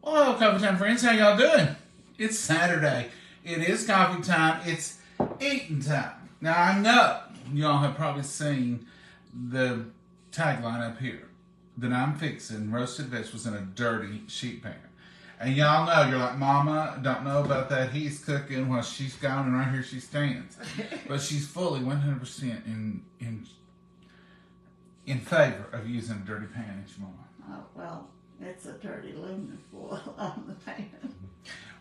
Hello, Coffee Time friends. How y'all doing? It's Saturday. It is coffee time. It's eating time. Now, I know y'all have probably seen the tagline up here that I'm fixing roasted vegetables in a dirty sheet pan. And y'all know, you're like, Mama, don't know about that. He's cooking while she's gone, and right here she stands. But she's fully 100% in favor of using a dirty pan, ain't you, Mama? Oh, well, it's a dirty aluminum foil on the pan.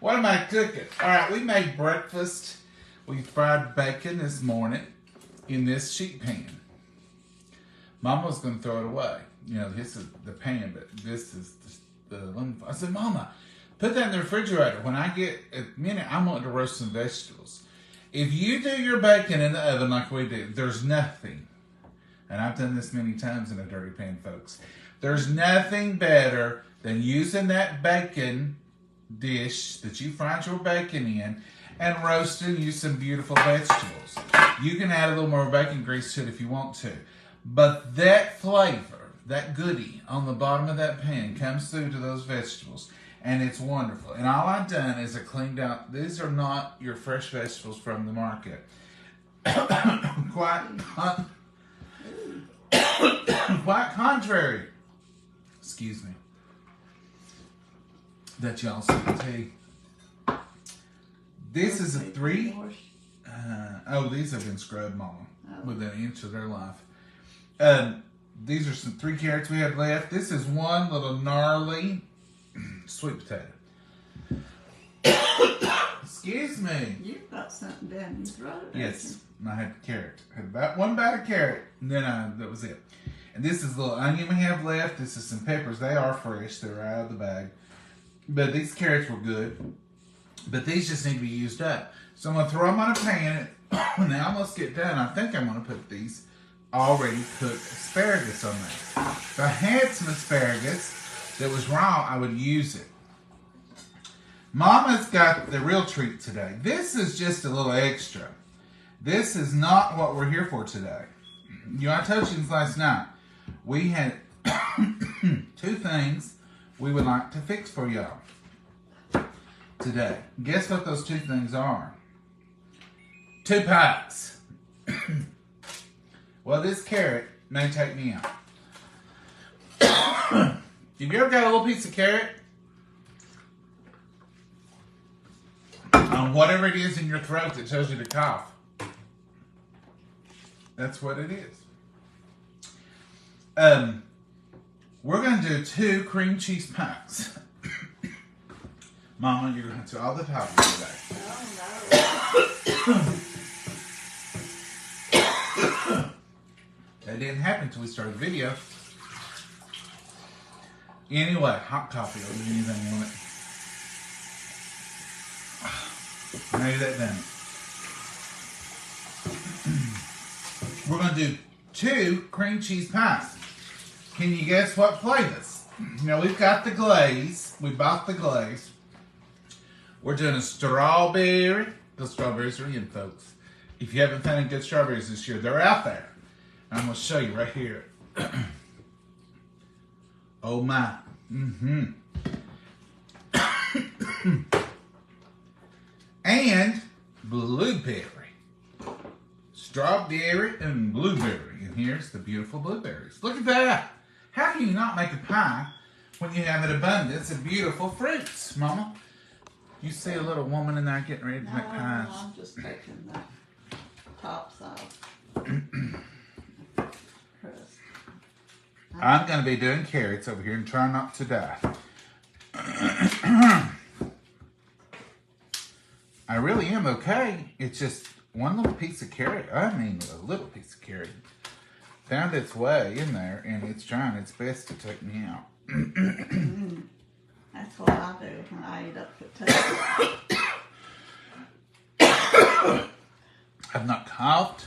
What am I cooking? All right, we made breakfast. We fried bacon this morning in this sheet pan. Mama was going to throw it away. You know, this is the pan, but this is the aluminum foil. I said, Mama, put that in the refrigerator. When I get a minute, I want to roast some vegetables. If you do your bacon in the oven like we do, there's nothing, and I've done this many times in a dirty pan, folks, there's nothing better than using that bacon dish that you fried your bacon in and roasting you some beautiful vegetables. You can add a little more bacon grease to it if you want to. But that flavor, that goodie on the bottom of that pan comes through to those vegetables, and it's wonderful. And all I've done is I cleaned out, these are not your fresh vegetables from the market. Quite contrary, excuse me, that y'all see tea. This is a three. These have been scrubbed, Mama, within an inch of their life. These are some 3 carrots we have left. This is one little gnarly sweet potato. Excuse me. You've got something down your throat. Yes, I had carrot. I had about one bite of carrot, and then that was it. And this is a little onion we have left. This is some peppers. They are fresh. They're out of the bag. But these carrots were good. But these just need to be used up. So I'm going to throw them on a pan. Now let's get done. I think I'm going to put these already cooked asparagus on there. If I had some asparagus that was raw, I would use it. Mama's got the real treat today. This is just a little extra. This is not what we're here for today. You know, I told you this last night. We had 2 things we would like to fix for y'all today. Guess what those 2 things are? 2 pies. Well, this carrot may take me out. Have you ever got a little piece of carrot on whatever it is in your throat that tells you to cough? That's what it is. We're going to do 2 cream cheese pies. Mama, you're going to do all the toppings today. Oh, no. That didn't happen until we started the video. Anyway, hot coffee or anything you want it. Maybe that done it. We're going to do 2 cream cheese pies. Can you guess what flavors? You know, we've got the glaze. We bought the glaze. We're doing a strawberry. The strawberries are in, folks. If you haven't found any good strawberries this year, they're out there. I'm going to show you right here. Oh my. And blueberry. Strawberry and blueberry. And here's the beautiful blueberries. Look at that. How can you not make a pie when you have an abundance of beautiful fruits, Mama? You see a little woman in there getting ready to make pies. I'm just taking the tops off. Crust. I'm going to be doing carrots over here and try not to die. I really am okay. It's just one little piece of carrot. I mean, a little piece of carrot found its way in there, and it's trying its best to take me out. That's what I do when I eat up potatoes. I've not coughed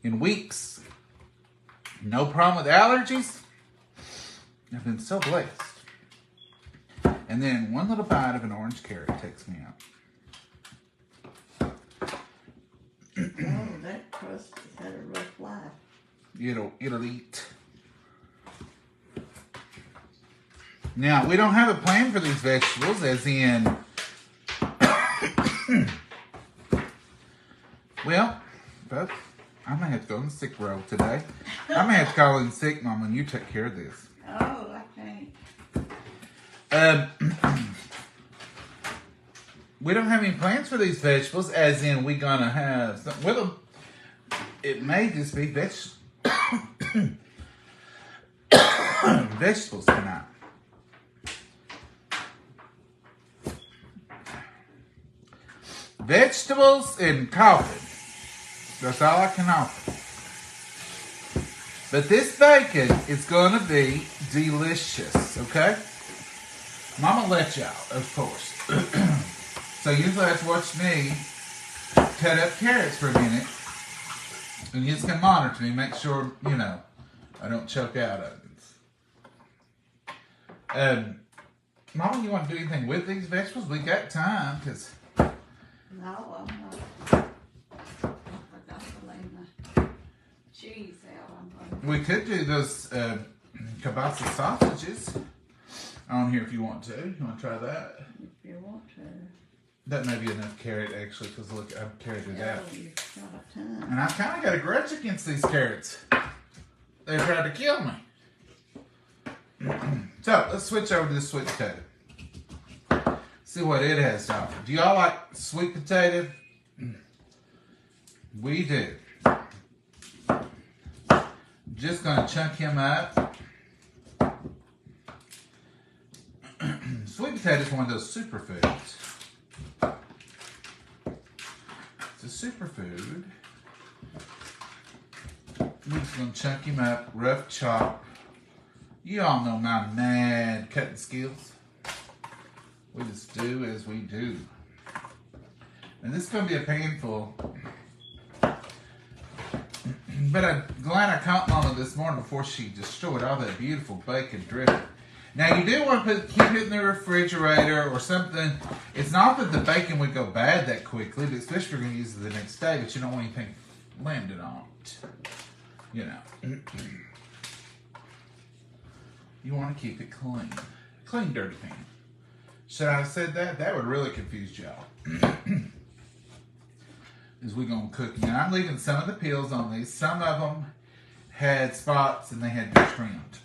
in weeks. No problem with allergies. I've been so blessed. And then one little bite of an orange carrot takes me out. Oh, that crust has had a rough life. It'll eat. Now, we don't have a plan for these vegetables, as in, well, but I may have to go on the sick road today. I may have to call in sick, Mama, and you take care of this. Oh, I can't. We don't have any plans for these vegetables, as in we gonna have some with them. It may just be vegetables tonight. Vegetables and coffee. That's all I can offer. But this bacon is gonna be delicious, okay? Mama let y'all, of course. So usually have to watch me cut up carrots for a minute. And you just can monitor me, make sure, you know, I don't choke out onions. Mama, you want to do anything with these vegetables? We got time, because... No, I'm not. I forgot to lay my cheese out. We could do those kielbasa sausages on here if you want to. You want to try that? If you want to. That may be enough carrot, actually, because look, I've carried it out. Oh, you've got a ton. And I kind of got a grudge against these carrots. They tried to kill me. So, let's switch over to the sweet potato. See what it has to offer. Do y'all like sweet potato? We do. Just going to chunk him up. Sweet potato is one of those superfoods. It's a superfood. We're just going to chunk him up, rough chop. You all know my mad cutting skills. We just do as we do. And this is going to be a painful. But I'm glad I caught Mama this morning before she destroyed all that beautiful bacon dripping. Now you do want to keep it in the refrigerator or something. It's not that the bacon would go bad that quickly, but especially if you're going to use it the next day, but you don't want anything landed on it. You know. You want to keep it clean. Clean, dirty pan. Should I have said that? That would really confuse y'all. Is we're going to cook. Now I'm leaving some of the peels on these. Some of them had spots and they had to be trimmed.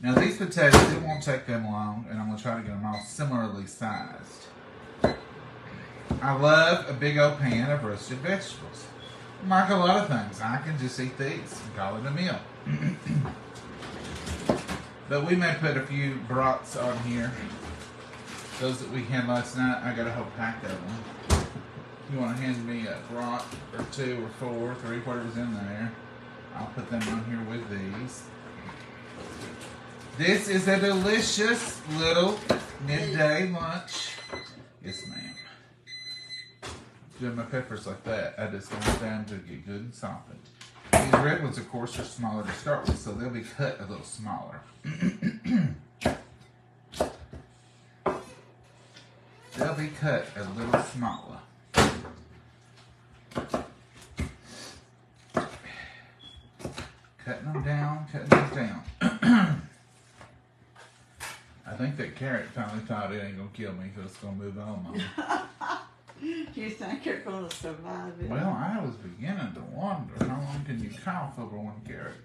Now these potatoes, it won't take them long, and I'm going to try to get them all similarly sized. I love a big old pan of roasted vegetables. Like a lot of things, I can just eat these and call it a meal. But we may put a few brats on here. Those that we had last night, I got a whole pack of them. You want to hand me a brat or 2 or 4 or 3, whatever's in there, I'll put them on here with these. This is a delicious little midday lunch. Yes, ma'am. Doing my peppers like that, I just want them to get good and softened. These red ones, of course, are smaller to start with, so they'll be cut a little smaller. They'll be cut a little smaller. Cutting them down, cutting them down. I think that carrot finally thought it ain't gonna kill me, so it's gonna move on, Mama. You think you're going to survive it? Well, I was beginning to wonder how long can you cough over one carrot?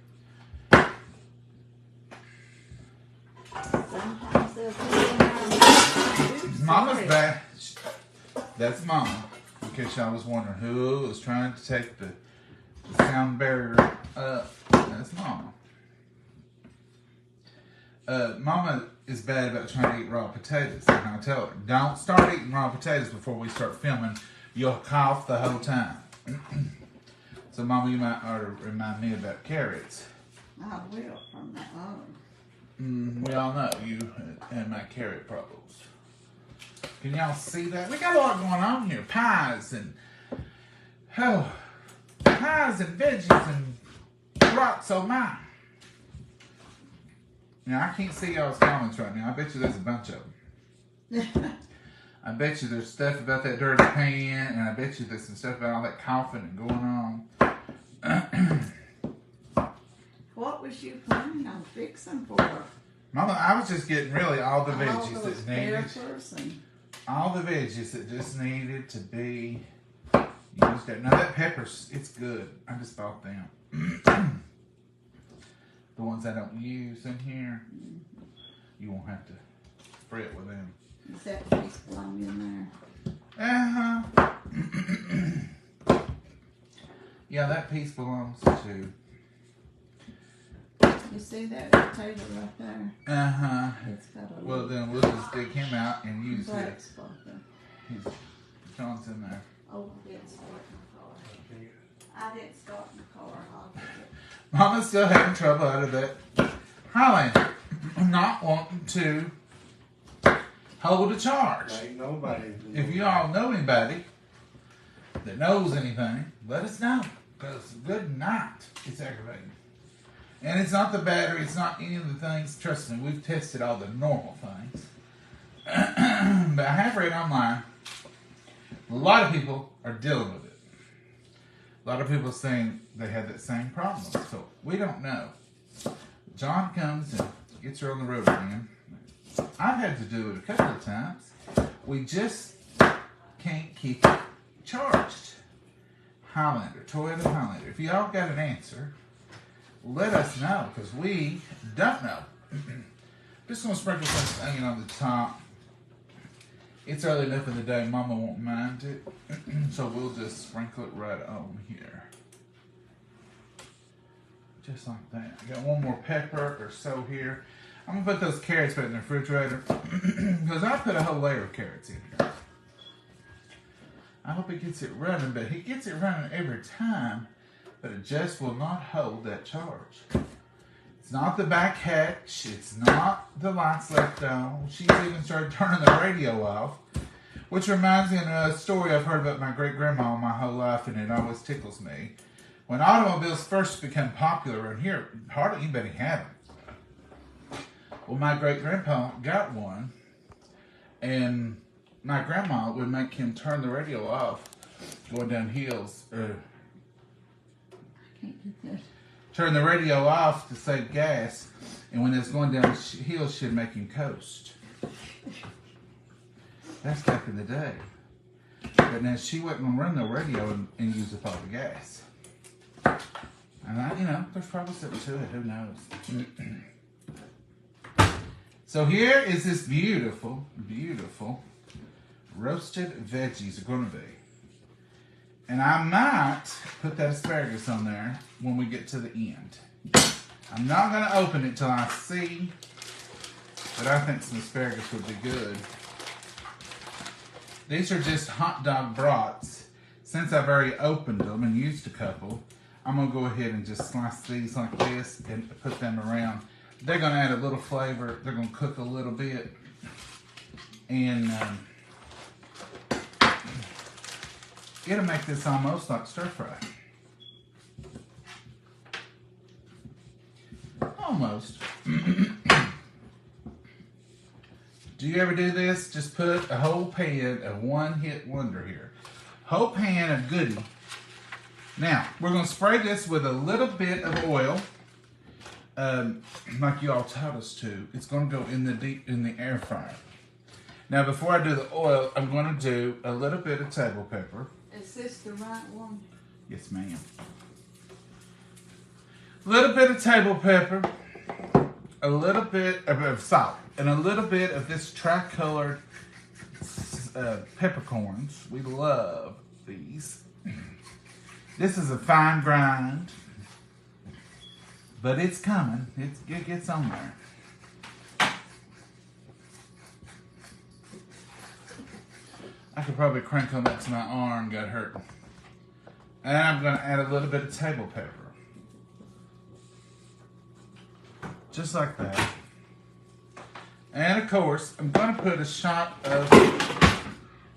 Sometimes they'll put it in our Mama's back. That's Mama. In case y'all was wondering who was trying to take the sound barrier up. That's Mama. Mama is bad about trying to eat raw potatoes. And I tell her, don't start eating raw potatoes before we start filming. You'll cough the whole time. So, Mama, you might ought to remind me about carrots. I will from now on. We all know you and my carrot problems. Can y'all see that? We got a lot going on here. Pies and veggies and lots of mine. Now, I can't see y'all's comments right now. I bet you there's a bunch of them. I bet you there's stuff about that dirty pan, and I bet you there's some stuff about all that coughing and going on. What was you planning on fixing for her? Mama, I was just getting really all the All veggies those that needed. peppers and All the veggies that just needed to be used. Now that peppers, it's good. I just bought them. The ones I don't use in here, you won't have to fret with them. is that piece belong in Uh-huh. Yeah, that piece belongs to. there? You see that table right there? Uh-huh. It's got a Well, little then we'll just dig him out and use black his. spot there. John's in there. Oh, I didn't start my car. I didn't start my car. I'll get it. Mama's still having trouble out of that Highlander not wanting to hold a charge. Ain't nobody. If you all know anybody that knows anything, let us know. Because good night, it's aggravating. And it's not the battery, it's not any of the things. Trust me, we've tested all the normal things. But I have read online, a lot of people are dealing with it. A lot of people saying they had that same problem. So we don't know. John comes and gets her on the road again. I've had to do it a couple of times. We just can't keep it charged. Highlander, Toyota Highlander. If y'all got an answer, let us know, because we don't know. Just gonna sprinkle some onion on the top. It's early enough in the day, Mama won't mind it. So we'll just sprinkle it right on here. Just like that. I got one more pepper or so here. I'm gonna put those carrots back in the refrigerator because I put a whole layer of carrots in here. I hope he gets it running, but he gets it running every time, but it just will not hold that charge. It's not the back hatch. It's not the lights left on. She's even started turning the radio off, which reminds me of a story I've heard about my great-grandma my whole life, and it always tickles me. When automobiles first became popular around here, hardly anybody had them. Well, my great-grandpa got one, and my grandma would make him turn the radio off going down hills. I can't get that. Turn the radio off to save gas, and when it's going down hills, she'd make him coast. That's back in the day. But now she wasn't going to run the radio and use up all the gas. And there's probably something to it. Who knows? So here is this beautiful, beautiful roasted veggies are going to be. And I might put that asparagus on there when we get to the end. I'm not going to open it till I see that I think some asparagus would be good. These are just hot dog brats. Since I've already opened them and used a couple, I'm going to go ahead and just slice these like this and put them around. They're going to add a little flavor. They're going to cook a little bit. And it'll make this almost like stir fry. Almost. Do you ever do this? Just put a whole pan of one-hit wonder here. Whole pan of goodie. Now, we're going to spray this with a little bit of oil. Like you all taught us to. It's going to go in the air fryer. Now, before I do the oil, I'm going to do a little bit of table pepper. Is this the right one? Yes, ma'am. A little bit of table pepper, a little bit of salt, and a little bit of this tricolored peppercorns. We love these. This is a fine grind, but it's coming. It gets on there. I could probably crank on that till my arm got hurt. And I'm going to add a little bit of table pepper. Just like that. And of course, I'm going to put a shot of...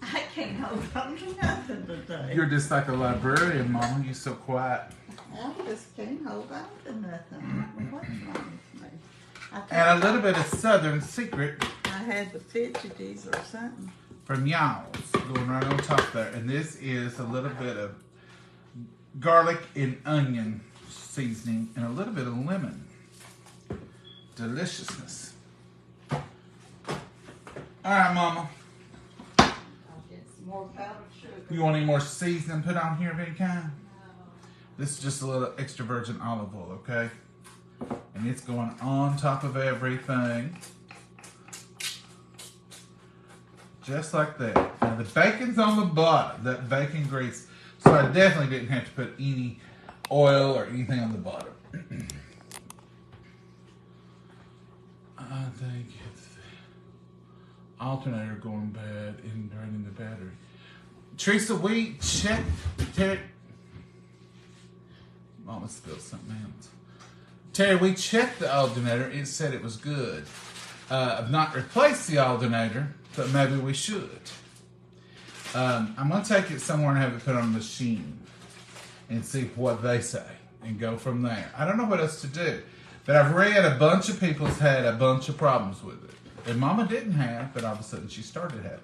I can't hold on to nothing today. You're just like a librarian, Mama. You're so quiet. I just can't hold on to nothing. What's wrong with me? And a little bit of Southern Secret I had the fidgeties or something. from Y'all's going right on top there. And this is a little bit of garlic and onion seasoning and a little bit of lemon. deliciousness. All right, Mama. I'll get some more powdered sugar. You want any more seasoning put on here of any kind? No. This is just a little extra virgin olive oil, okay? And it's going on top of everything. Just like that. Now the bacon's on the bottom, that bacon grease. So I definitely didn't have to put any oil or anything on the bottom. I think it's the alternator going bad and draining the battery. Teresa, we checked. Terry, Mama spilled something else. Terry, we checked the alternator. It said it was good. I've not replaced the alternator, but maybe we should. I'm going to take it somewhere and have it put on a machine and see what they say and go from there. I don't know what else to do, but I've read a bunch of people's had a bunch of problems with it. And Mama didn't have, but all of a sudden she started having.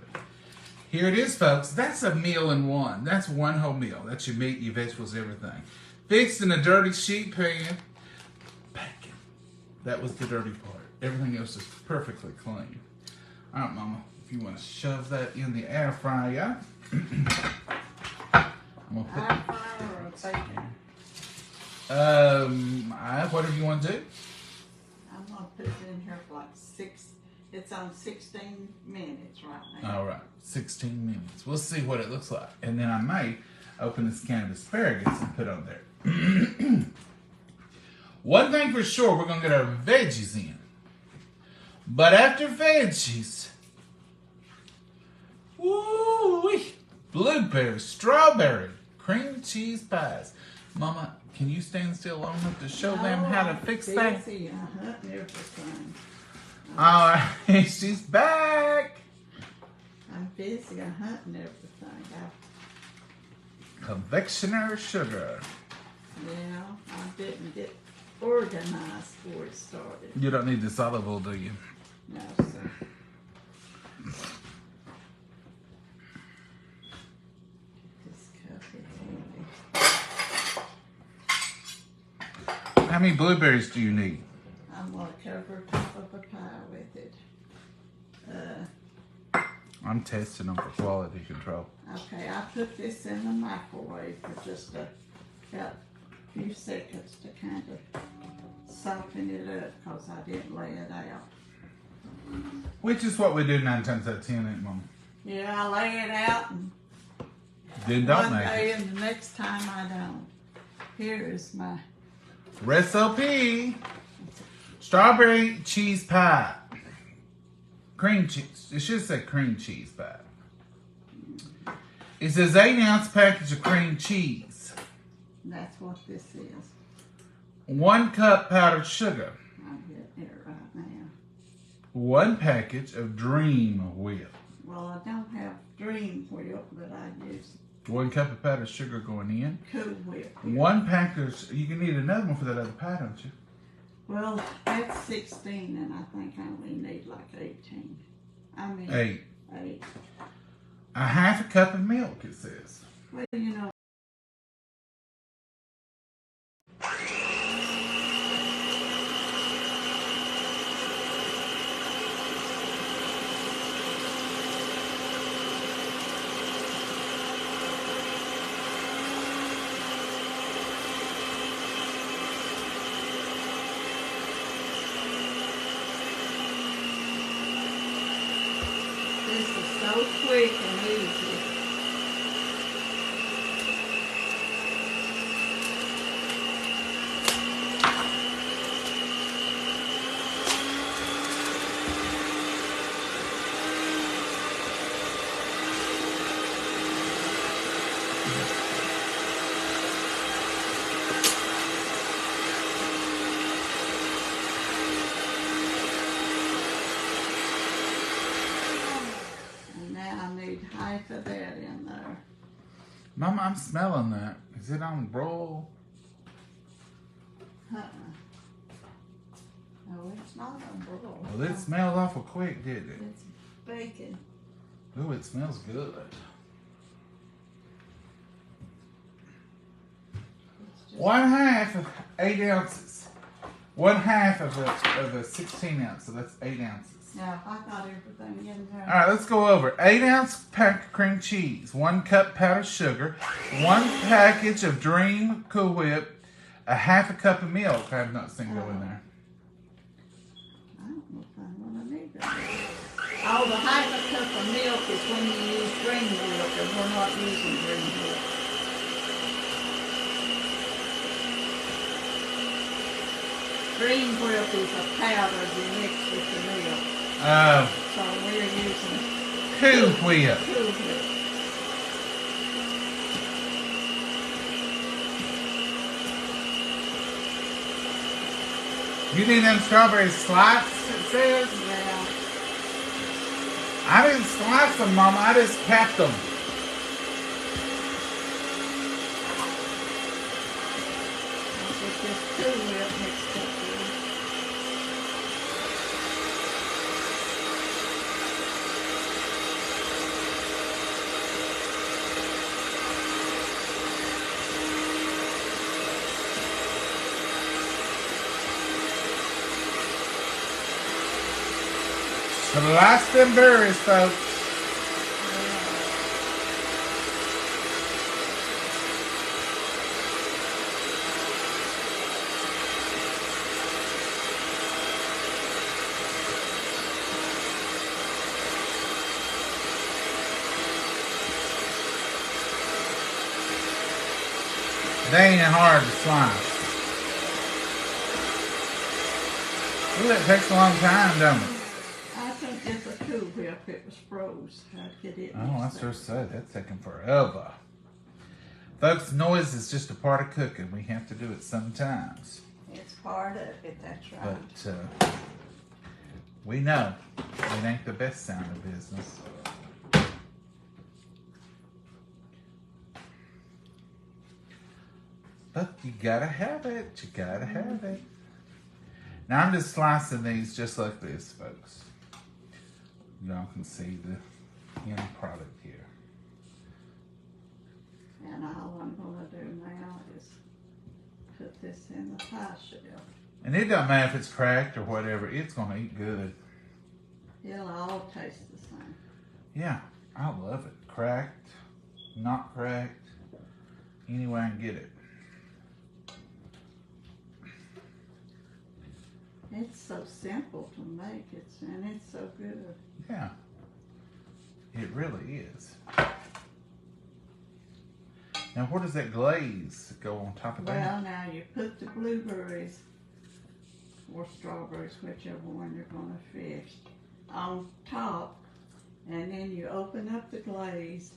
Here it is, folks. That's a meal in one. That's one whole meal. That's your meat, your vegetables, everything. Fixed in a dirty sheet pan. Bacon. That was the dirty part. Everything else is perfectly clean. All right, Mama. If you want to shove that in the air fryer, I'm gonna put. Air fryer or a bacon? Whatever you want to do. I'm gonna put it in here for like 6. It's on 16 minutes right now. All right, 16 minutes. We'll see what it looks like, and then I may open this can of asparagus and put on there. One thing for sure, we're gonna get our veggies in. But after veggies, woo-wee, blueberry, strawberry, cream cheese pies. Mama, can you stand still long enough to show them how to fix that? Busy, everything. All right, she's back. I'm busy hunting everything. Confectioner sugar. Yeah, I didn't get organized before it started. You don't need this olive oil, do you? No, sir. This cup is empty. How many blueberries do you need? I'm gonna cover top of a pie with it. I'm testing them for quality control. Okay, I put this in the microwave for just about a few seconds to kind of soften it up because I didn't lay it out. Which is what we do 9 times out of 10, ain't Mama? Yeah, I lay it out and Then don't one make day it. and the next time I don't. Here is my Recipe. Strawberry cheese pie. Cream cheese. It should say cream cheese pie. It says 8-ounce package of cream cheese. that's what this is. 1 cup powdered sugar. I'm getting it right now. 1 package of Dream Whip. Well, I don't have Dream Whip, but I use 1 cup of powdered sugar going in. Cool Whip. 1 package. You can need another one for that other pie, don't you? Well, that's 16, and I think I only need like 18. I mean, 8. 8. A half a cup of milk, it says. Well, you know. This is so quick and easy. And now I need half of that in there. Mama, I'm smelling that. Is it on broil? Uh-uh. No, it's not on broil. Well, it smelled awful quick, didn't it? It's bacon. Ooh, it smells good. It's just 1/2 of 8 ounces. 1/2 of a 16 ounce, so that's 8 ounces. Now, I got everything in there. All right, let's go over. 8-ounce pack of cream cheese, 1 cup powdered sugar, 1 package of Dream Cool Whip, 1/2 cup of milk. I have not seen go in there. I don't know if I'm gonna need that. Oh, the 1/2 cup of milk is when you use Dream milk, and we're not using Dream milk. Dream Whip is a powder you mix with the milk. So we're using Cool Whip. Cool Whip. You need them strawberries sliced, it says? Yeah. I didn't slice them, Mama. I just capped them. It's just Cool Whip mixed up with. Slice them berries, folks. They ain't hard to slice. Ooh, it takes a long time, don't it? I think it's a Cool Whip. It was froze. I'd get it. Oh, I mixed sure up. said that's taking forever. Folks, noise is just a part of cooking. We have to do it sometimes. It's part of it, that's right. But we know it ain't the best sound of business. But you gotta have it. You gotta have it. Now I'm just slicing these just like this, folks. Y'all can see the end product here. And all I'm gonna do now is put this in the pie shelf. And it doesn't matter if it's cracked or whatever, it's gonna eat good. It'll all taste the same. Yeah, I love it. Cracked, not cracked, any way I can get it. It's so simple to make, and it's so good. Yeah, it really is. Now, where does that glaze go on top of that? Well, now you put the blueberries or strawberries, whichever one you're gonna fish, on top, and then you open up the glaze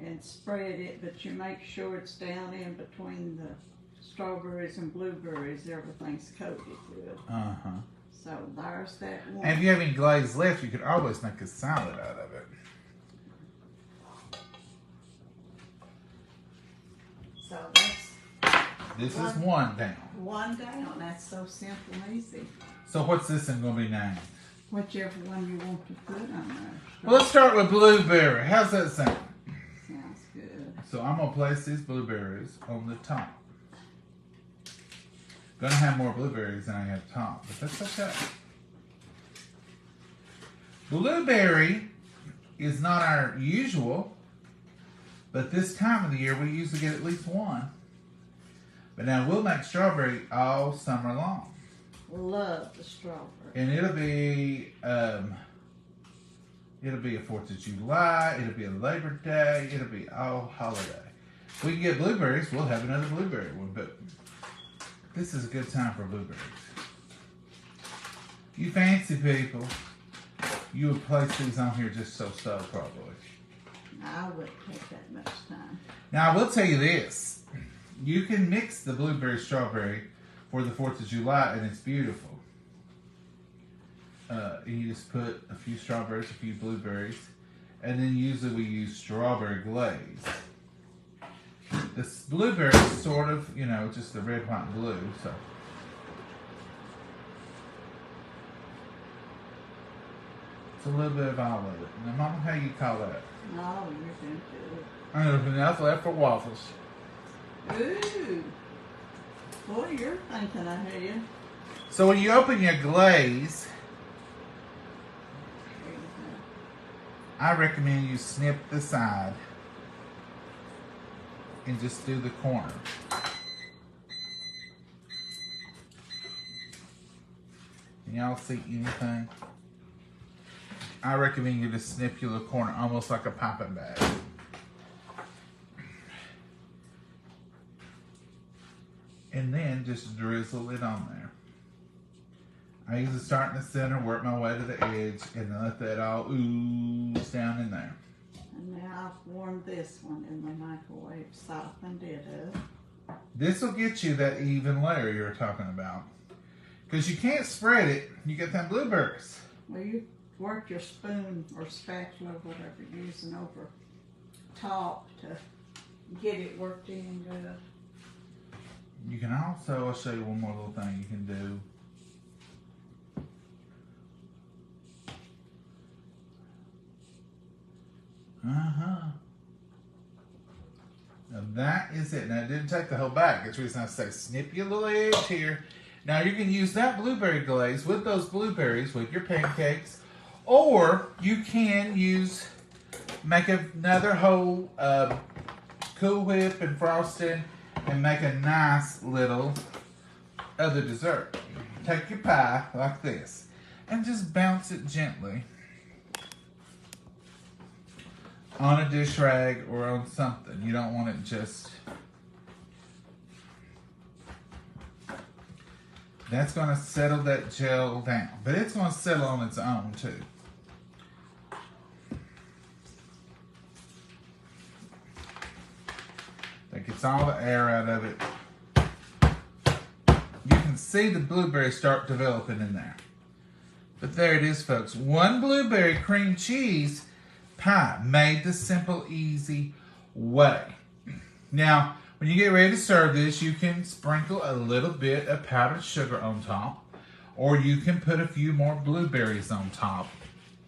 and spread it, but you make sure it's down in between the strawberries and blueberries, everything's coated good. Uh-huh. So there's that one. And if you have any glaze left, you could always make a salad out of it. So that's This is one down. one down. That's so simple and easy. So what's this one going to be named? Whichever one you want to put on there. Well, let's start with blueberry. How's that sound? Sounds good. So I'm going to place these blueberries on the top. Gonna have more blueberries than I have top, but that's okay. Blueberry is not our usual, but this time of the year we usually get at least one. But now we'll make strawberry all summer long. Love the strawberry. And it'll be a 4th of July, it'll be a Labor Day, it'll be all holiday. If we can get blueberries, we'll have another blueberry one, but this is a good time for blueberries. You fancy people, you would place these on here just so probably. I wouldn't take that much time. Now I will tell you this. You can mix the blueberry strawberry for the 4th of July and it's beautiful. You just put a few strawberries, a few blueberries, and then usually we use strawberry glaze. This blueberry is sort of, just the red, white, and blue, so. It's a little bit of all of it. Now, Mama, how you call that? No, you're doing good. I know there's enough left for waffles. Ooh. Boy, you're thinking ahead. So when you open your glaze, I recommend you snip the side and just do the corner. Can y'all see anything? I recommend you just snip your little corner, almost like a piping bag. And then just drizzle it on there. I usually start in the center, work my way to the edge, and then let that all ooze down in there. And now I've warmed this one in the microwave, softened it up. This will get you that even layer you were talking about. Because you can't spread it, you get them blueberries. Well, you work your spoon or spatula, whatever you're using, over top to get it worked in good. You can also, I'll show you one more little thing you can do. Now that is it. Now it didn't take the whole bag. That's the reason I say snip your little edge here. Now you can use that blueberry glaze with those blueberries with your pancakes, or you can make another whole Cool Whip and frosting and make a nice little other dessert. Take your pie like this and just bounce it gently on a dish rag or on something. You don't want it just... That's going to settle that gel down. But it's going to settle on its own too. That gets all the air out of it. You can see the blueberries start developing in there. But there it is, folks. One blueberry cream cheese pie made the simple, easy way. Now, when you get ready to serve this, you can sprinkle a little bit of powdered sugar on top, or you can put a few more blueberries on top.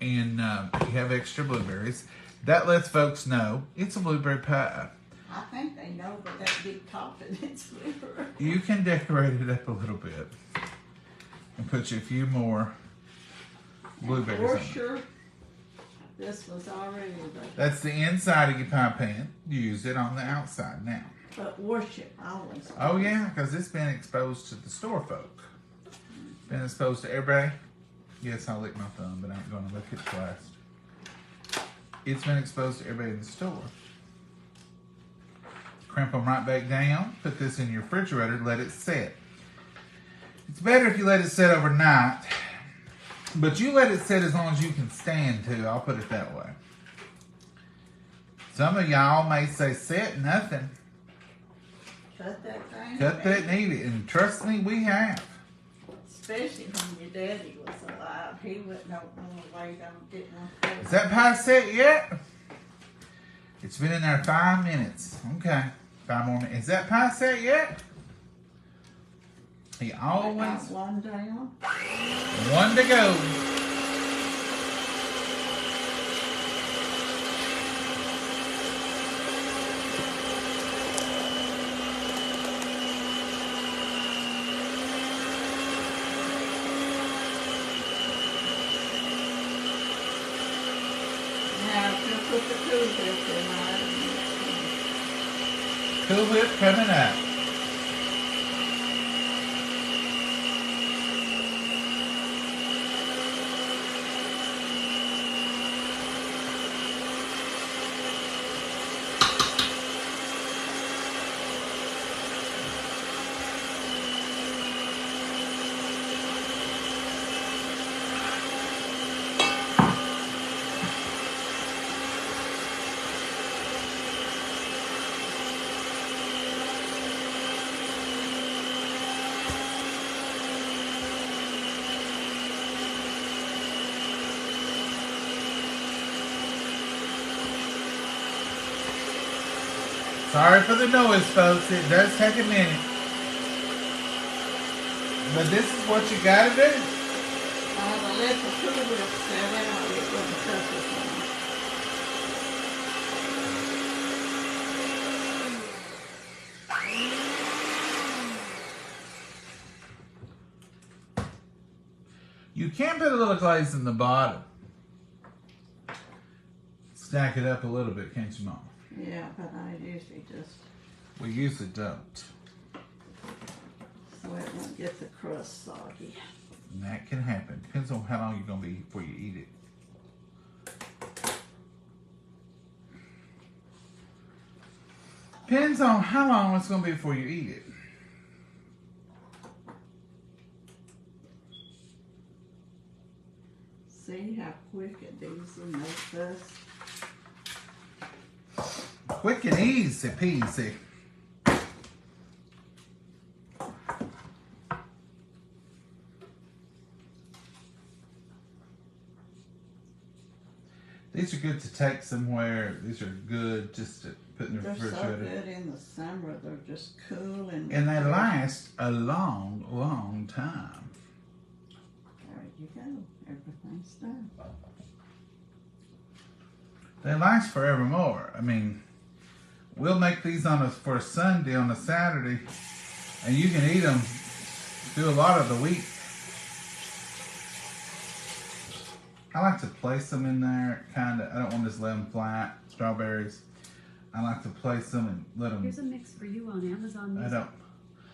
And if you have extra blueberries, that lets folks know it's a blueberry pie. I think they know, but that big topping, it's blueberry. You can decorate it up a little bit and put you a few more blueberries on it. Sure. This was already ready. That's the inside of your pie pan. Use it on the outside now. But wash it always. Oh yeah, because it's been exposed to the store folk. Been exposed to everybody. Yes, I'll lick my thumb, but I ain't gonna lick it twice. It's been exposed to everybody in the store. Crimp them right back down. Put this in your refrigerator. Let it set. It's better if you let it set overnight. But you let it sit as long as you can stand to. I'll put it that way. Some of y'all may say, set nothing. Cut that thing. Cut that and eat it. And trust me, we have. Especially when your daddy was alive. He wouldn't want to wait on getting one. Is that pie set yet? It's been in there 5 minutes. Okay. 5 more minutes. Is that pie set yet? He always... One down. One to go. Now, just put the Cool Whip in on. Cool Whip coming up. Sorry for the noise, folks. It does take a minute. But this is what you gotta do. Let the Cool Whip set out. It wouldn't touch it. You can put a little glaze in the bottom. Stack it up a little bit, can't you, Mama? Yeah, but I usually just, We usually don't. so it won't get the crust soggy. And that can happen. Depends on how long you're going to be before you eat it. Depends on how long it's going to be before you eat it. See how quick it easy makes us. Quick and easy peasy. These are good to take somewhere. These are good just to put in the They're so refrigerator. good in the summer. They're just cool and. And they last a long, long time. There you go. Everything's done. They last forevermore. I mean, we'll make these for a Sunday on a Saturday, and you can eat them through a lot of the week. I like to place them in there, kind of. I don't want to just let them flat. Strawberries. I like to place them and let them. Here's a mix for you on Amazon Music.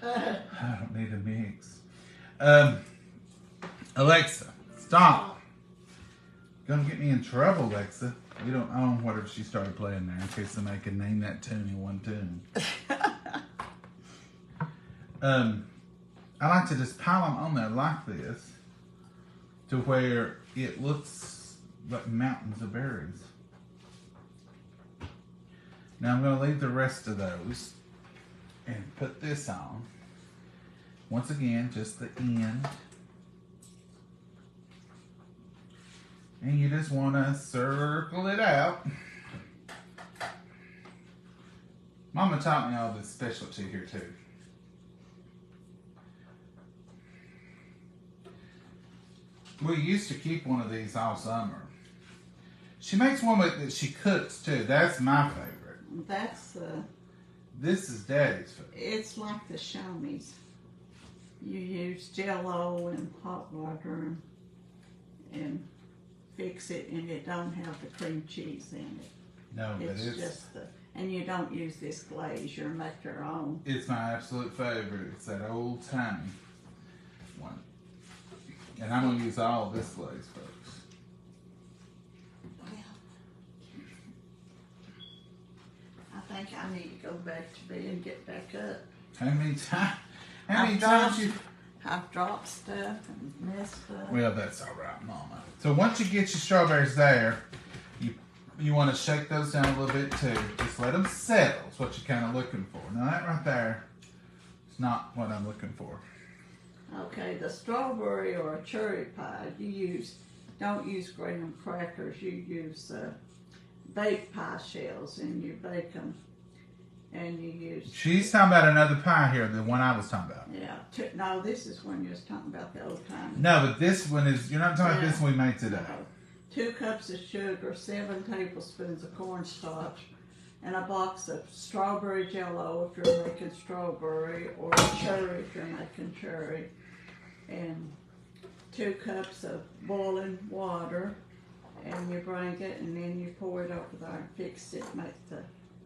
I don't need a mix. Alexa, stop. Gonna get me in trouble, Alexa. You don't own whatever she started playing there in case somebody can name that tune in one tune. I like to just pile them on there like this to where it looks like mountains of berries. Now I'm going to leave the rest of those and put this on. Once again, just the end. And you just want to circle it out. Mama taught me all this specialty here too. We used to keep one of these all summer. She makes one that she cooks too. That's my favorite. That's This is Daddy's favorite. it's like the Shawnees. You use Jell-O and hot water and fix it, and it don't have the cream cheese in it. No, but It's just and you don't use this glaze. You make your own. it's my absolute favorite. It's that old timey one. And I'm going to use all this glaze, folks. Well, I think I need to go back to bed and get back up. How many times? How many I've times dropped- you? I've dropped stuff and messed up. Well, that's all right, Mama. So once you get your strawberries there, you want to shake those down a little bit too. Just let them settle. Is what you're kind of looking for. Now that right there is not what I'm looking for. Okay, the strawberry or a cherry pie, don't use graham crackers. You use baked pie shells, and you bake them, and you use. She's talking about another pie here, the one I was talking about. Yeah. No, this is when you was talking about the old time. No, but this one is. You're not talking about Yeah. this one we made today. 2 cups of sugar, 7 tablespoons of cornstarch, and a box of strawberry Jell-O if you're making strawberry, or cherry if you're making cherry, and 2 cups of boiling water, and you bring it, and then you pour it over there and fix it, make the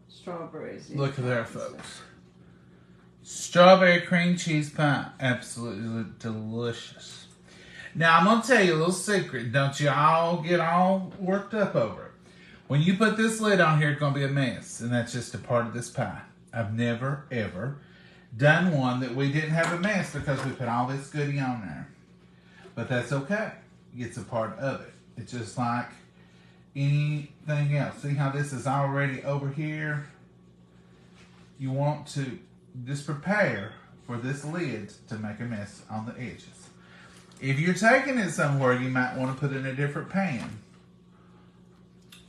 strawberries. Look at there, folks. Strawberry cream cheese pie. Absolutely delicious. Now, I'm going to tell you a little secret. Don't you all get all worked up over it. When you put this lid on here, it's going to be a mess. And that's just a part of this pie. I've never, ever done one that we didn't have a mess because we put all this goodie on there. But that's okay. It's a part of it. It's just like anything else. See how this is already over here? You want to just prepare for this lid to make a mess on the edges. If you're taking it somewhere, you might want to put it in a different pan.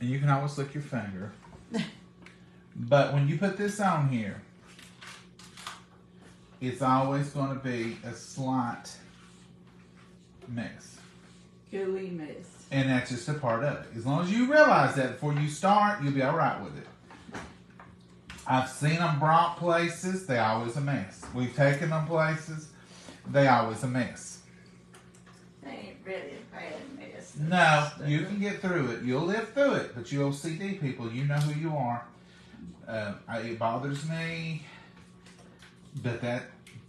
And you can always lick your finger. But when you put this on here, it's always going to be a slight mess. Gooey mess. And that's just a part of it. As long as you realize that before you start, you'll be all right with it. I've seen them brought places, they always a mess. We've taken them places, they always a mess. They ain't really bad mess. No, you can get through it. You'll live through it. But you OCD people, you know who you are. It bothers me. But that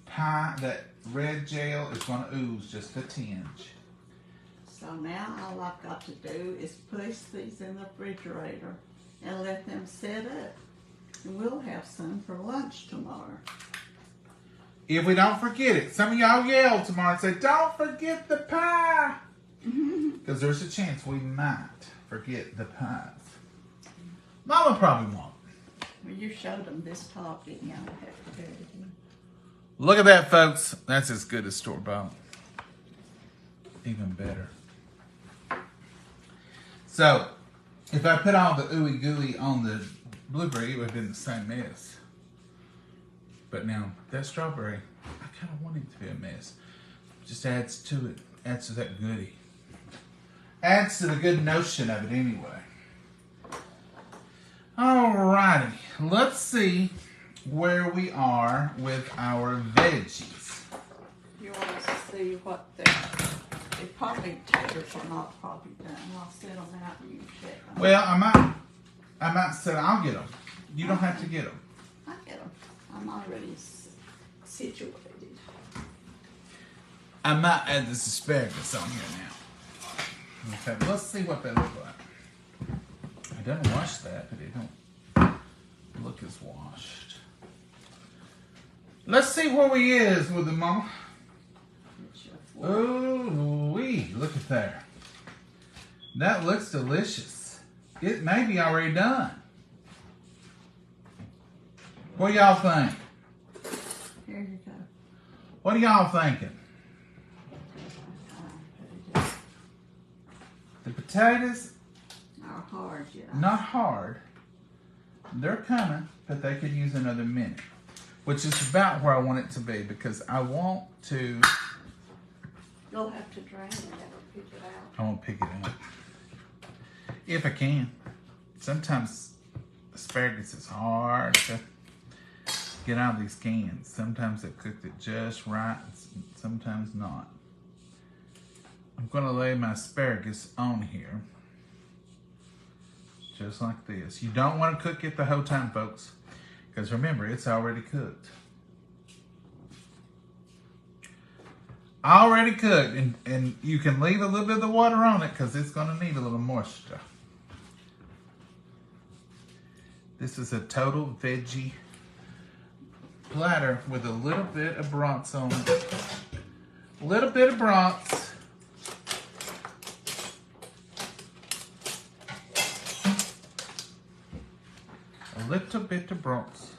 pie, that red gel is going to ooze just a tinge. So now all I've got to do is push these in the refrigerator and let them set up. And we'll have some for lunch tomorrow. If we don't forget it, some of y'all yell tomorrow and say, don't forget the pie. Because there's a chance we might forget the pies. Mama probably won't. Well, you showed them this top, didn't you? I don't have to do it again. Look at that, folks. That's as good as store-bought. Even better. So, if I put all the ooey gooey on the blueberry, it would have been the same mess. But now, that strawberry, I kind of want it to be a mess. Just adds to it. Adds to that goodie. Adds to the good notion of it anyway. Alrighty. Let's see where we are with our veggies. You want us to see what the probably taters are not probably done. I'll set them out and you check them. Well, I might say I'll get them. You don't have to get them. I get them. I'm already situated. I might add this asparagus on here now. Okay, let's see what they look like. I didn't wash that, but it don't look as washed. Let's see where we is with the mama. Oh, look at there. That looks delicious. It may be already done. What do y'all think? Here you go. What are y'all thinking? The potatoes Are hard, yeah. not hard. They're coming, but they could use another minute, which is about where I want it to be because I want to. You'll have to drain it and pick it out. I won't pick it up if I can. Sometimes asparagus is hard to get out of these cans. Sometimes they cooked it just right, sometimes not. I'm going to lay my asparagus on here. Just like this. You don't want to cook it the whole time, folks. Because remember, it's already cooked. Already cooked. And you can leave a little bit of the water on it because it's going to need a little moisture. This is a total veggie platter with a little bit of brats on it. A little bit of brats. A little bit of brats.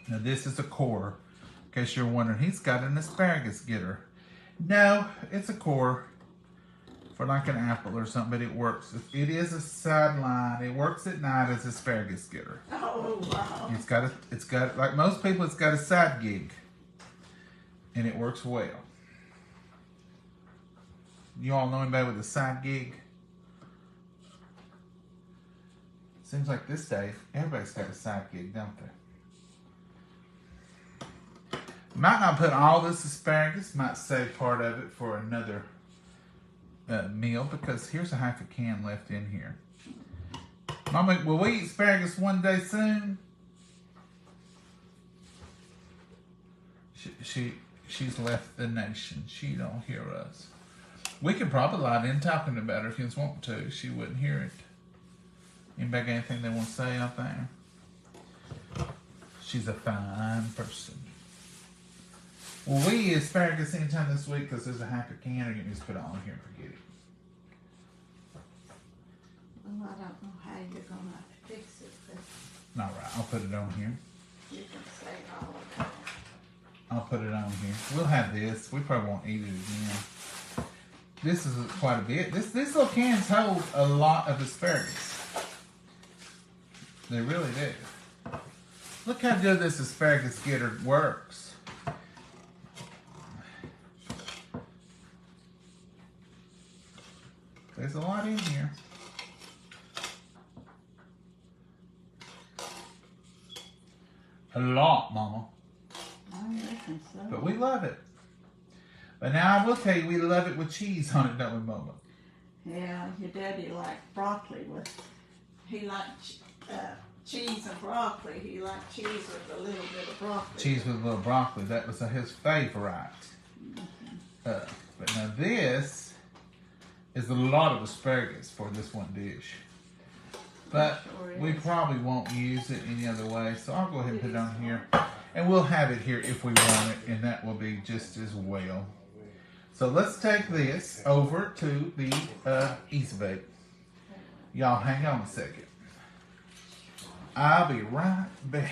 Now this is a core. In case you're wondering, he's got an asparagus getter. No, it's a core for like an apple or something, but it works. It is a sideline. It works at night as asparagus getter. Oh, wow. It's got like most people, it's got a side gig, and it works well. You all know anybody with a side gig? Seems like this day, everybody's got a side gig, don't they? Might not put all this asparagus, might save part of it for another meal because here's a half a can left in here. Mama, will we eat asparagus one day soon? She's left the nation. She don't hear us. We could probably lie in talking about her if you want to. She wouldn't hear it. Anybody got anything they want to say out there? She's a fine person. Well, we eat asparagus anytime this week because there's a half a can, or you can just put it on here and forget it. Well, I don't know how you're going to fix it, but All right, I'll put it on here. you can say all of that. I'll put it on here. We'll have this. We probably won't eat it again. This is quite a bit. These little cans hold a lot of asparagus. They really do. Look how good this asparagus getter works. There's a lot in here. A lot, Mama. I reckon And so, But we love it. But now I will tell you, we love it with cheese on it, don't we, Mama? yeah, your daddy liked broccoli with, he liked cheese and broccoli. He liked cheese with a little bit of broccoli. Cheese with a little broccoli. That was his favorite. But now this is a lot of asparagus for this one dish. But Sure we is. probably won't use it any other way, so I'll go ahead and put it on here. And we'll have it here if we want it, and that will be just as well. So let's take this over to the Easy Bake. Y'all hang on a second. I'll be right back.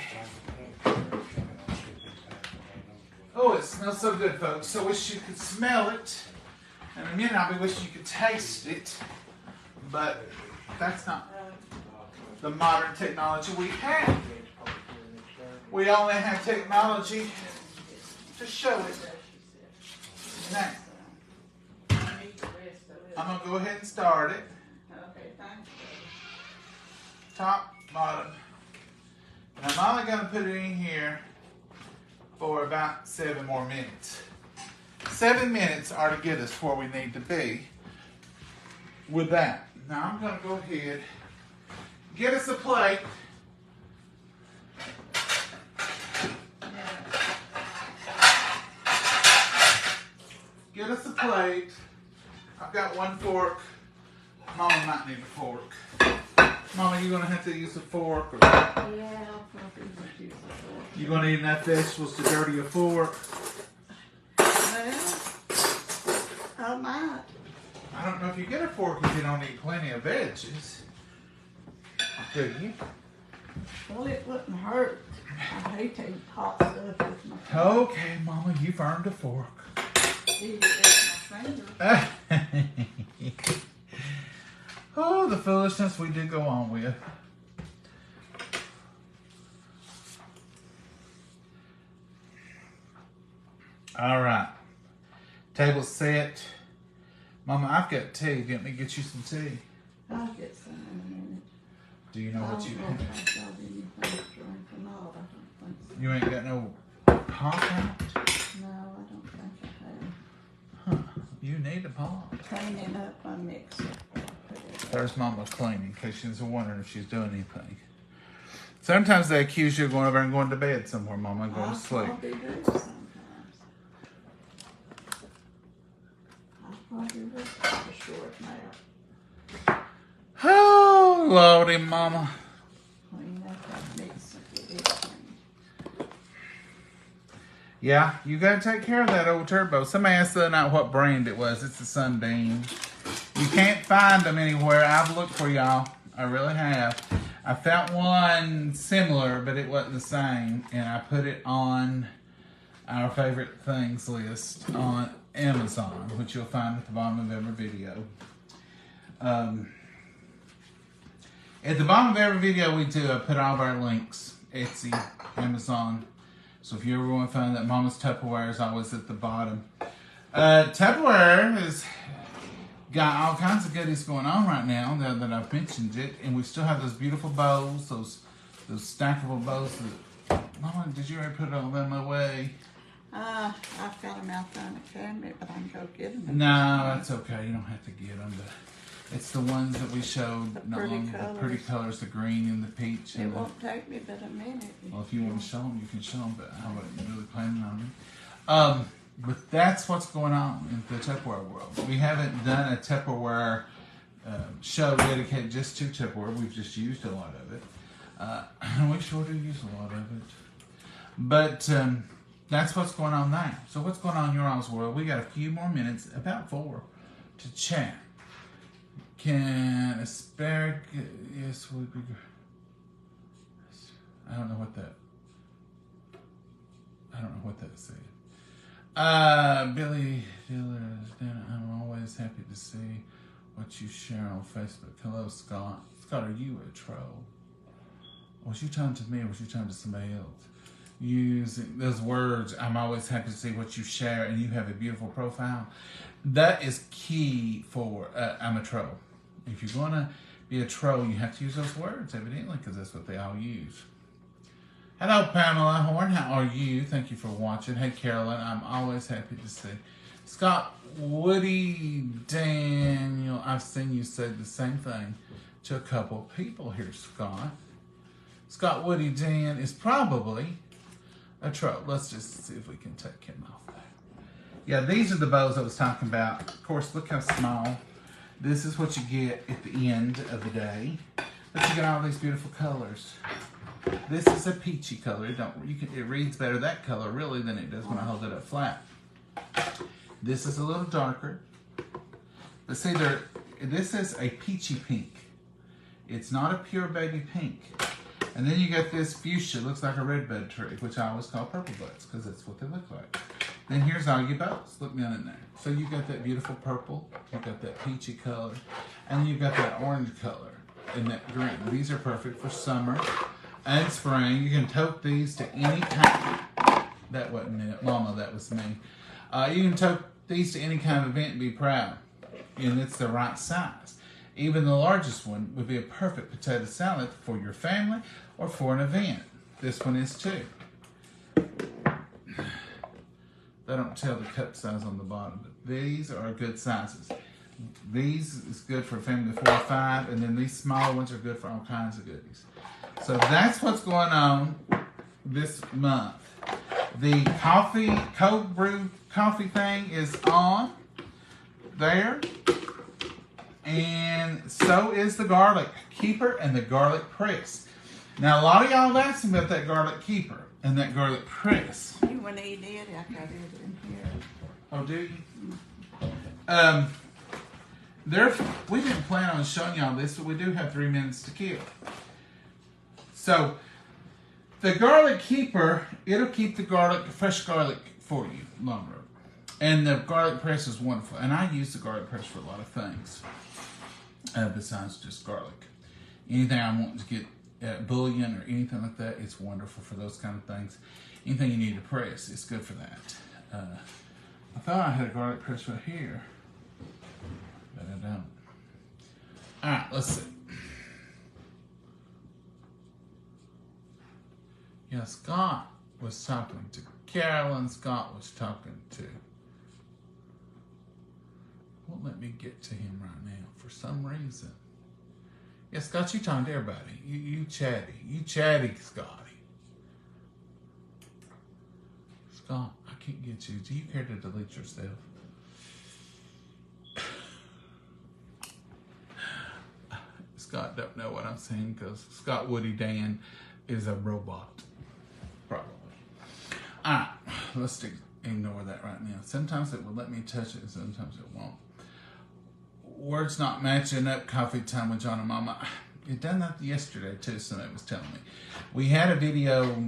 Oh, it smells so good, folks. I wish you could smell it. In a minute, I'll be wishing you could taste it. But that's not the modern technology we have. We only have technology to show it. Now, I'm going to go ahead and start it. Okay, thanks. Top, bottom. And I'm only going to put it in here for about 7 more minutes. 7 minutes are to get us where we need to be with that. Now I'm going to go ahead, get us a plate. Get us a plate. I've got 1 fork. Mama might need a fork. Mama, you're going to have to use a fork. Or Yeah, I'll probably would use a fork. you're going to eat enough vegetables to dirty a fork. Well, I might. I don't know if you get a fork if you don't eat plenty of veggies. Do you? Well, it wouldn't hurt. I hate to eat hot stuff with my Okay, Mama, you've earned a fork. eat it with my finger. Oh, the foolishness we did go on with. All right. Table set. Mama, I've got tea. Get me get you some tea. I'll get some in a minute. Do you know I what don't you know have? if I've got anything to drink or not. I don't think so. You ain't got no pop out? No, I don't think I have. Huh. You need a pop. Cleaning up my mixer. There's Mama cleaning in case she's wondering if she's doing anything. Sometimes they accuse you of going over and going to bed somewhere, Mama, and going to sleep. Probably do sometimes. I probably would take a short nap. Oh, Lordy, Mama. Clean up that mixer. Get it clean. Yeah, you gotta take care of that old turbo. Somebody asked the other night what brand it was. It's a Sunbeam. You can't find them anywhere. I've looked for y'all. I really have. I found one similar, but it wasn't the same. And I put it on our favorite things list on Amazon, which you'll find at the bottom of every video. At the bottom of every video we do, I put all of our links. Etsy, Amazon. So if you ever want to find that, Mama's Tupperware is always at the bottom. Tupperware has got all kinds of goodies going on right now, now that I've mentioned it. And we still have those beautiful bowls, those stackable bowls. Mama, did you already put all them away? I've got them out there in the cabinet, but I can go get them. No, that's okay. You don't have to get them. But it's the ones that we showed. The pretty the pretty colors, the green and the peach. It And won't take me but a minute. well, if you want to show them, you can show them. But I wasn't really planning on it. But that's what's going on in the Tupperware world. We haven't done a Tupperware show dedicated just to Tupperware. We've just used a lot of it. And we sure do use a lot of it. But that's what's going on now. So what's going on in your all's world? We got a few more minutes, about 4, to chat. Can asparagus would be... I don't know what that said. Billy Diller, I'm always happy to see what you share on Facebook. Hello, Scott. Scott, are you a troll? Was you talking to me or was you talking to somebody else? Using those words, I'm always happy to see what you share and you have a beautiful profile. That is key for I'm a troll. If you're going to be a troll, you have to use those words, evidently, because that's what they all use. Hello, Pamela Horn. How are you? Thank you for watching. Hey, Carolyn. I'm always happy to see. Scott, Woody, Daniel. I've seen you say the same thing to a couple of people here, Scott. Scott, Woody, Dan is probably a trope. Let's just see if we can take him off there. Yeah, these are the bows I was talking about. Of course, look how small. This is what you get at the end of the day. But you get all these beautiful colors. This is a peachy color. It reads better that color really than it does when I hold it up flat. This is a little darker. But see, this is a peachy pink. It's not a pure baby pink. And then you got this fuchsia, looks like a redbud tree, which I always call purple buds because that's what they look like. Then here's all your bows. Look down in there. So you got that beautiful purple, you got that peachy color, and you got that orange color and that green. These are perfect for summer and spring. You can tote these to any kind. That wasn't it, Mama. That was me. You can tote these to any kind of event and be proud, and it's the right size. Even the largest one would be a perfect potato salad for your family or for an event. This one is too. They don't tell the cup size on the bottom, but these are good sizes. These is good for a family of 4 or 5, and then these smaller ones are good for all kinds of goodies. So that's what's going on this month. The cold brew coffee thing is on there. And so is the garlic keeper and the garlic press. Now, a lot of y'all have asked me about that garlic keeper and that garlic press. You want to eat it? I got it in here. Oh, do you? We didn't plan on showing y'all this, but we do have 3 minutes to kill. So, the garlic keeper, it'll keep the fresh garlic for you longer. And the garlic press is wonderful. And I use the garlic press for a lot of things. Besides just garlic. Anything I want to get bouillon or anything like that, it's wonderful for those kind of things. Anything you need to press, it's good for that. I thought I had a garlic press right here, but I don't. Alright, let's see. Yeah, Scott was talking to Carolyn. Scott was talking to... Won't let me get to him right now for some reason. Yeah, Scott, you talking to everybody. You chatty. You chatty, Scotty. Scott, I can't get you. Do you care to delete yourself? Scott don't know what I'm saying because Scott Woody Dan is a robot. Probably. Alright, let's ignore that right now. Sometimes it will let me touch it and sometimes it won't. Words not matching up, coffee time with John and Mama. It done that yesterday too, somebody was telling me. We had a video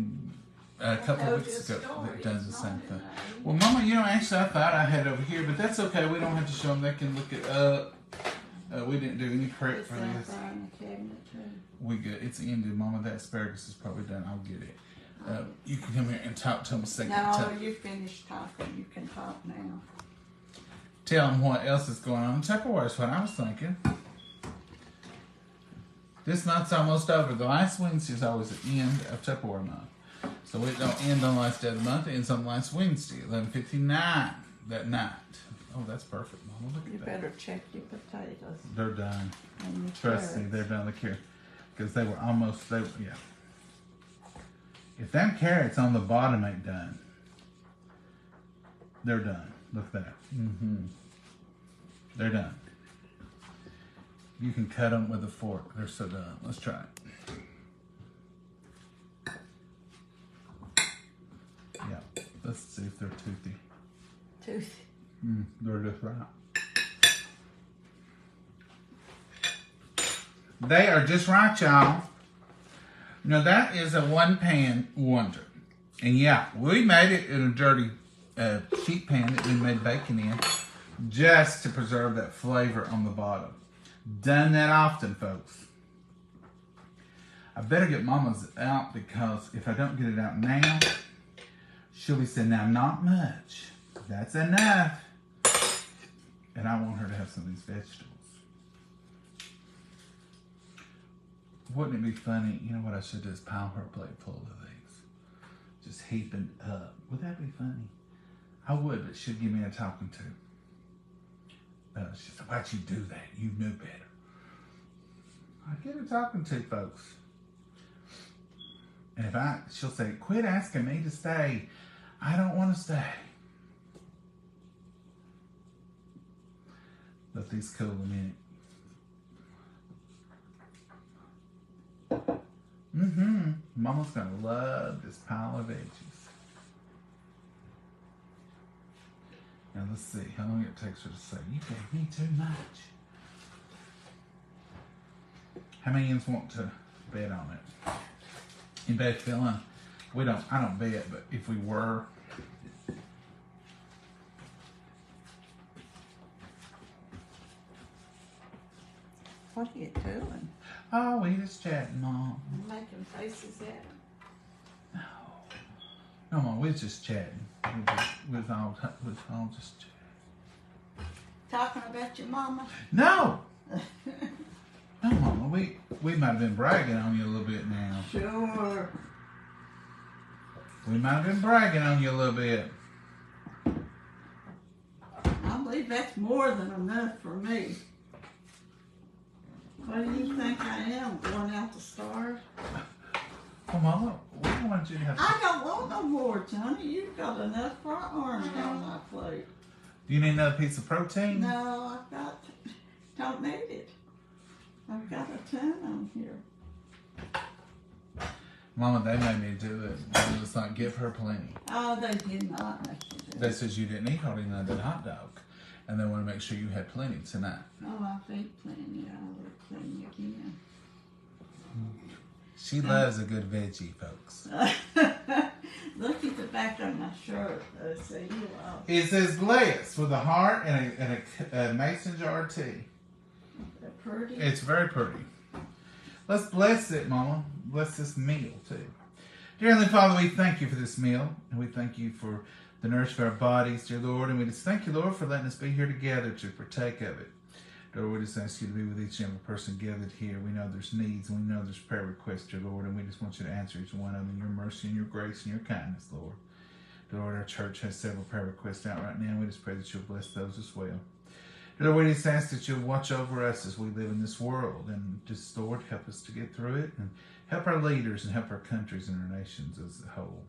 a couple of weeks ago that does the same thing. Well, Mama, actually I thought I had it over here, but that's okay. We don't have to show them. They can look it up. We didn't do any prep for this. We good. It's ended, Mama. That asparagus is probably done. I'll get it. You can come here and talk to them a second. No, you finished talking. You can talk now. Tell them what else is going on. Tupperware is what I was thinking. This month's almost over. The last Wednesday is always the end of Tupperware month. So it don't end on the last day of the month. It ends on the last Wednesday, 11:59 that night. Oh, that's perfect, Mama. Look at that. You better check your potatoes. They're done. And your Trust me, they're done. Look here. Because they were almost, yeah. If them carrots on the bottom ain't done, they're done. Look at that. Mm-hmm. They're done. You can cut them with a fork. They're so done. Let's try it. Yeah. Let's see if they're toothy. Toothy. They're just right. They are just right, y'all. Now that is a 1-pan wonder. And yeah, we made it in a dirty sheet pan that we made bacon in just to preserve that flavor on the bottom. Done that often, folks. I better get Mama's out because if I don't get it out now, she'll be saying, now not much. That's enough. And I want her to have some of these vegetables. Wouldn't it be funny? You know what I should do is pile her a plate full of these. just heaping up. Would that be funny? I would, but she'd give me a talking to. She said, why'd you do that? You knew better. I get a talking to, folks. And if she'll say, quit asking me to stay. I don't want to stay. Let these cool a minute. Mama's gonna love this pile of veggies. Now let's see how long it takes her to say, you gave me too much. How many of you want to bet on it? You bet, feeling? I don't bet, but if we were, What are you doing? oh, we just chatting, Mom. You making faces at him? No, no, Mom, we're just chatting. We're all just chatting. Talking about your mama? No, no, Mama, we might have been bragging on you a little bit now. Sure. We might have been bragging on you a little bit. I believe that's more than enough for me. What do you think I am, going out to starve? Oh, Mama, we wanted you to have. I don't want no more, Johnny. You've got enough for an army on my plate. Do you need another piece of protein? No, don't need it. I've got a ton on here. Mama, they made me do it. It was like, give her plenty. Oh, they did not make you do They it. said you didn't eat hardly none of that hot dog. And they want to make sure you had plenty tonight. Oh, I've eaten plenty. I'll eat plenty again. She loves a good veggie, folks. Look at the back of my shirt. So you are. It says blessed with a heart and a mason jar of tea. They're pretty. It's very pretty. Let's bless it, Mama. Bless this meal, too. Dear Heavenly Father, we thank you for this meal. And we thank you for the nourishment of our bodies, dear Lord. And we just thank you, Lord, for letting us be here together to partake of it. Lord, we just ask you to be with each and every person gathered here. We know there's needs and we know there's prayer requests, dear Lord. And we just want you to answer each one of them in your mercy and your grace and your kindness, Lord. Dear Lord, our church has several prayer requests out right now. And we just pray that you'll bless those as well. Dear Lord, we just ask that you'll watch over us as we live in this world. And just, Lord, help us to get through it. And help our leaders and help our countries and our nations as a whole.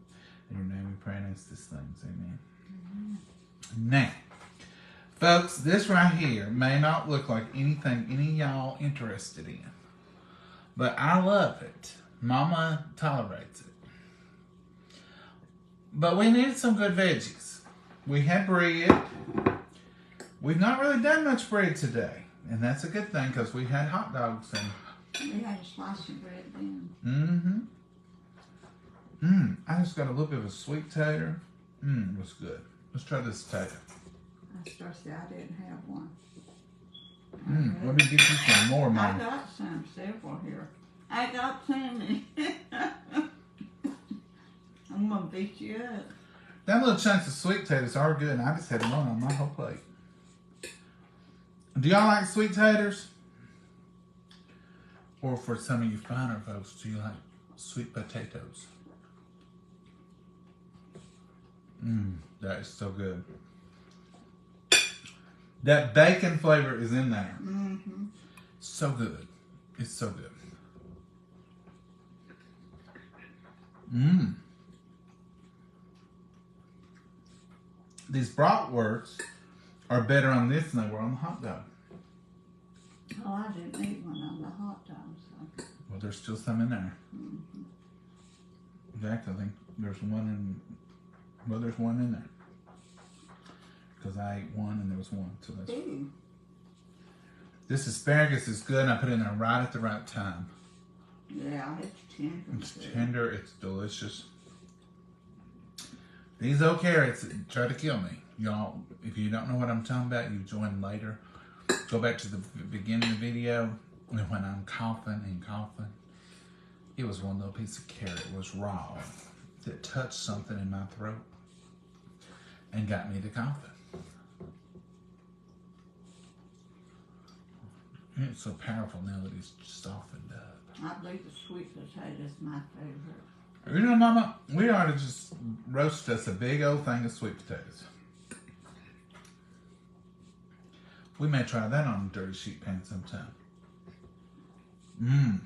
In your name we pray and ask these things. Amen. Now, folks, this right here may not look like anything any of y'all interested in. But I love it. Mama tolerates it. But we needed some good veggies. We had bread. We've not really done much bread today. And that's a good thing because we had hot dogs and We had a slice of bread then. I just got a little bit of a sweet tater. It was good. Let's try this tater. I started to say I didn't have one. Let me get you some more, I Mom. got several here. I got plenty. I'm gonna beat you up. Them little chunks of sweet taters are good, and I just had one on my whole plate. Do y'all like sweet taters? Or for some of you finer folks, do you like sweet potatoes? That is so good. That bacon flavor is in there. So good. It's so good. These bratwursts are better on this than they were on the hot dog. Oh, I didn't eat one on the hot dog, so. Well, there's still some in there. In fact, I think there's one in there. Because I ate one and there was one. So that's This asparagus is good, and I put it in there right at the right time. Yeah, it's tender. It's tender, it's delicious. These old carrots try to kill me. Y'all, if you don't know what I'm talking about, you join later. Go back to the beginning of the video, and when I'm coughing and coughing, it was one little piece of carrot. It was raw. That touched something in my throat and got me to coughing. It's so powerful now that it's softened up. I believe the sweet potato is my favorite. You know, Mama, we ought to just roast us a big old thing of sweet potatoes. We may try that on a dirty sheet pan sometime. Mmm.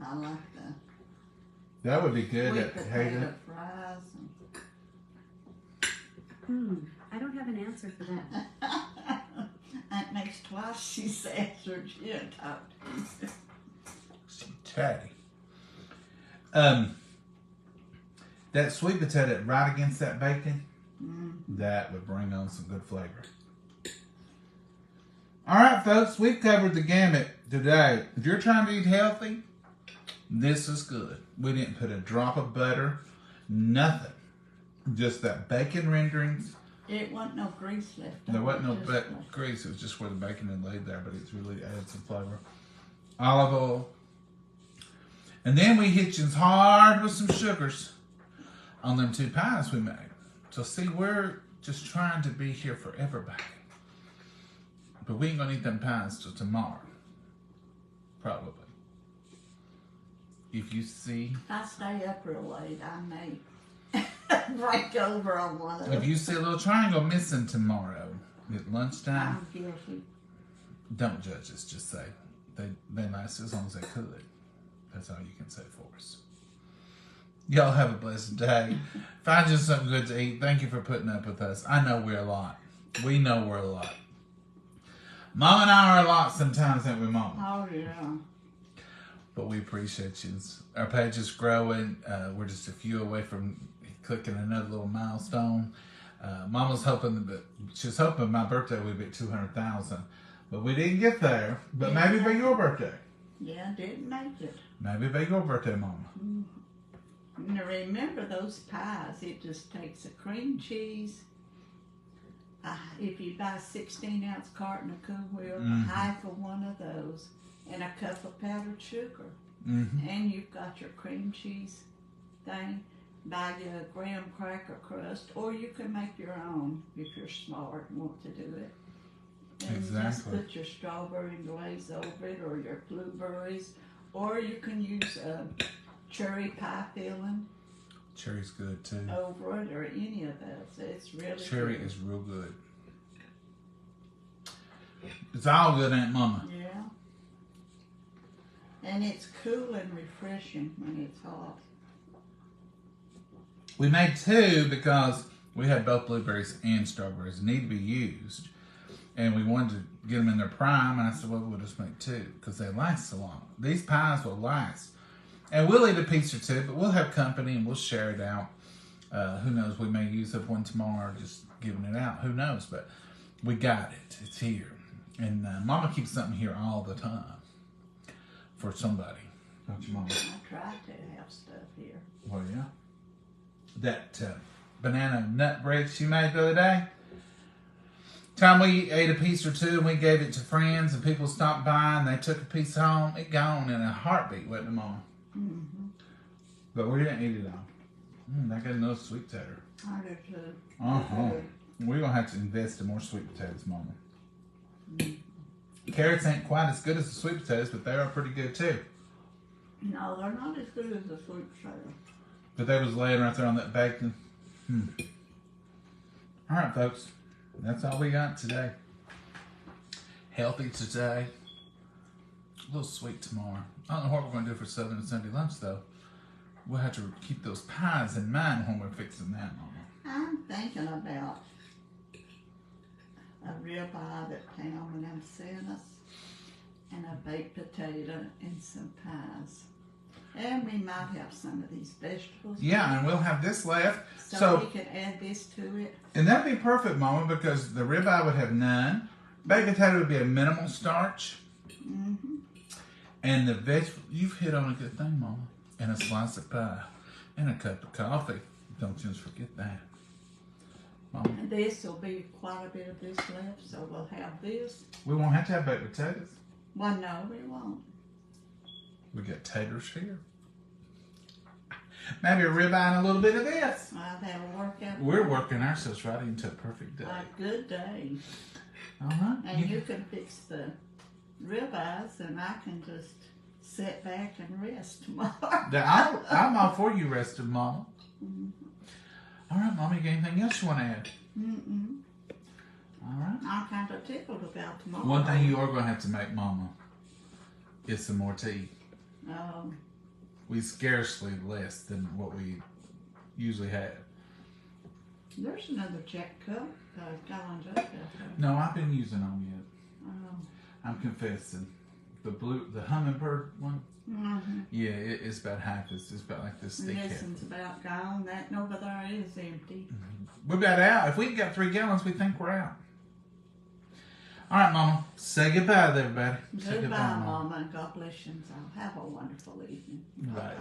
I like that. That would be good. Sweet That potato fries. I don't have an answer for that. That makes twice she's answered you and talked to you. chatty. That sweet potato right against that bacon, that would bring on some good flavor. All right, folks, we've covered the gamut today. If you're trying to eat healthy, this is good. We didn't put a drop of butter, nothing. Just that bacon renderings. It wasn't no grease left. There wasn't no grease. It was just where the bacon had laid there, but it's really added some flavor. Olive oil. And then we hit you hard with some sugars on them 2 pies we made. So see, we're just trying to be here for everybody. But we ain't gonna eat them pies till tomorrow. Probably. If you see... If I stay up real late, I may break over on one of them. If you see a little triangle missing tomorrow at lunchtime, I'm guilty. don't judge us. Just say they lasted as long as they could. That's all you can say for us. Y'all have a blessed day. Find you something good to eat. Thank you for putting up with us. I know we're a lot. We know we're a lot. Mom and I are a lot sometimes, ain't we, Mom? Oh, yeah. But we appreciate you. Our page is growing. We're just a few away from clicking another little milestone. Mama's hoping that she was hoping my birthday would be at 200,000, but we didn't get there. But Yeah. maybe by your birthday. Yeah, didn't make it. Maybe by your birthday, Mama. Now remember those pies, it just takes a cream cheese. If you buy a 16-ounce carton of Cool Whip, half of one of those, and a cup of powdered sugar. And you've got your cream cheese thing. Buy you a graham cracker crust, or you can make your own if you're smart and want to do it. And just Exactly. put your strawberry glaze over it, or your blueberries, or you can use cherry pie filling Cherry's good too. over it, or any of those. It's really Cherry good. is real good. It's all good, Aunt Mama. Yeah. And it's cool and refreshing when it's hot. We made 2 because we had both blueberries and strawberries need to be used. And we wanted to get them in their prime. And I said, well, we'll just make 2 because they last so long. These pies will last. And we'll eat a piece or 2, but we'll have company and we'll share it out. Who knows? We may use up one tomorrow, just giving it out. Who knows? But we got it. It's here. And Mama keeps something here all the time for somebody. Don't you, Mama? I try to have stuff here. Well, yeah. That banana nut bread she made the other day. Time we ate a piece or 2 and we gave it to friends and people stopped by and they took a piece home. It gone in a heartbeat, wasn't it, Mama? But we didn't eat it all. I got another sweet potato. I do too. We're going to have to invest in more sweet potatoes, Mama. Carrots ain't quite as good as the sweet potatoes, but they are pretty good too. No, they're not as good as the sweet potato. But they was laying right there on that bacon. All right, folks. That's all we got today. Healthy today. A little sweet tomorrow. I don't know what we're going to do for Southern and Sunday lunch, though. We'll have to keep those pies in mind when we're fixing that, Mama. I'm thinking about a ribeye that Pam and them sent us, and a baked potato and some pies. And we might have some of these vegetables. Yeah, and we'll have this left. So we can add this to it. And that'd be perfect, Mama, because the ribeye would have none. Baked potato would be a minimal starch. And the vegetable, you've hit on a good thing, Mama. And a slice of pie. And a cup of coffee. Don't just forget that. Mama. And this will be quite a bit of this left, so we'll have this. We won't have to have baked potatoes. Well, no, we won't. We got taters here. Maybe a ribeye and a little bit of this. That'll work out. We're working ourselves right into a perfect day. A good day. All right. And you can fix the ribeyes, and I can just sit back and rest tomorrow. I'm all for you resting, Mama. Mhm. All right, Mama, you got anything else you want to add? Mm-mm. All right. I'm kind of tickled about tomorrow. One thing you are going to have to make, Mama, is some more tea. We scarcely less than what we usually have. There's another Jack cup, gallon jug out there. No, I've been using them yet. Um, I'm confessing. The hummingbird one, mhm. yeah, it's about half. It's about like this thick This cap. one's about gone. That over there is empty. We're about out. If we got 3 gallons, we think we're out. All right, Mama. Say goodbye to everybody. Say Goodbye, Mama, and God bless you. So have a wonderful evening. Right.